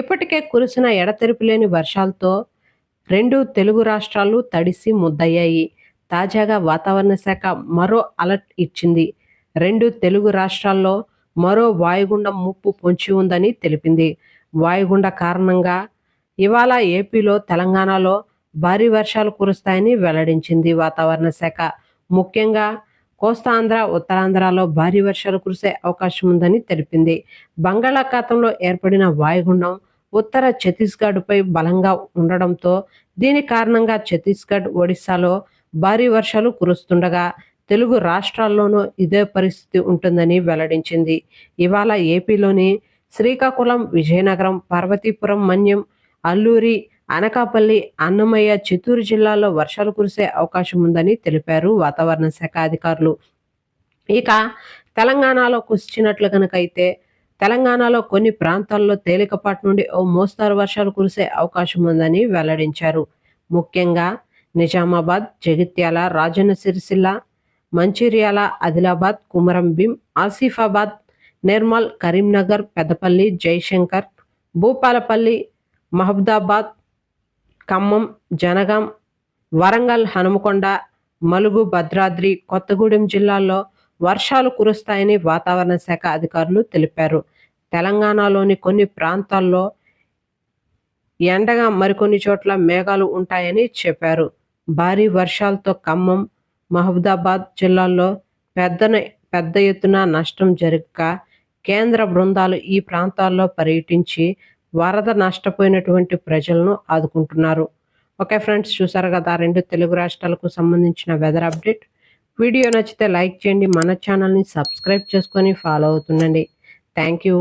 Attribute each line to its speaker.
Speaker 1: ఇప్పటికే కురిసిన ఎడతెరిపిలేని వర్షాలతో రెండు తెలుగు రాష్ట్రాలు తడిసి ముద్దయ్యాయి. తాజాగా వాతావరణ శాఖ మరో అలర్ట్ ఇచ్చింది. రెండు తెలుగు రాష్ట్రాల్లో మరో వాయుగుండం ముప్పు పొంచి ఉందని తెలిపింది. వాయుగుండ కారణంగా ఇవాళ ఏపీలో, తెలంగాణలో భారీ వర్షాలు కురుస్తాయని వెల్లడించింది వాతావరణ శాఖ. ముఖ్యంగా కోస్తాంధ్ర, ఉత్తరాంధ్రలో భారీ వర్షాలు కురిసే అవకాశం ఉందని తెలిపింది. బంగాళాఖాతంలో ఏర్పడిన వాయుగుండం ఉత్తర ఛత్తీస్గఢ్పై బలంగా ఉండడంతో దీని కారణంగా ఛత్తీస్గఢ్, ఒడిశాలో భారీ వర్షాలు కురుస్తుండగా తెలుగు రాష్ట్రాల్లోనూ ఇదే పరిస్థితి ఉంటుందని వెల్లడించింది. ఇవాళ ఏపీలోని శ్రీకాకుళం, విజయనగరం, పార్వతీపురం, మన్యం, అల్లూరి, అనకాపల్లి, అన్నమయ్య, చిత్తూరు జిల్లాల్లో వర్షాలు కురిసే అవకాశం ఉందని తెలిపారు వాతావరణ శాఖ అధికారులు. ఇక తెలంగాణలోకి వచ్చినట్లు కనుకైతే తెలంగాణలో కొన్ని ప్రాంతాల్లో తేలికపాటి నుండి ఓ మోస్తారు వర్షాలు కురిసే అవకాశం ఉందని వెల్లడించారు. ముఖ్యంగా నిజామాబాద్, జగిత్యాల, రాజన్న సిరిసిల్ల, మంచిర్యాల, ఆదిలాబాద్, కుమరం భీం, ఆసిఫాబాద్, నిర్మల్, కరీంనగర్, పెద్దపల్లి, జయశంకర్, భూపాలపల్లి, మహబూబాబాద్, ఖమ్మం, జనగాం, వరంగల్, హనుమకొండ, మలుగు, భద్రాద్రి, కొత్తగూడెం జిల్లాల్లో వర్షాలు కురుస్తాయని వాతావరణ శాఖ అధికారులు తెలిపారు. తెలంగాణలోని కొన్ని ప్రాంతాల్లో ఎండగా, మరికొన్ని చోట్ల మేఘాలు ఉంటాయని చెప్పారు. భారీ వర్షాలతో ఖమ్మం, మహబూబాబాద్ జిల్లాల్లో పెద్ద ఎత్తున నష్టం జరగక కేంద్ర బృందాలు ఈ ప్రాంతాల్లో పర్యటించి వరద నష్టపోయినటువంటి ప్రజలను ఆదుకుంటున్నారు. ఓకే ఫ్రెండ్స్, చూసారు కదా రెండు తెలుగు రాష్ట్రాలకు సంబంధించిన వెదర్ అప్డేట్. వీడియో నచ్చితే లైక్ చేయండి, మన ఛానల్ని సబ్స్క్రైబ్ చేసుకొని ఫాలో అవుతుండండి. Thank you.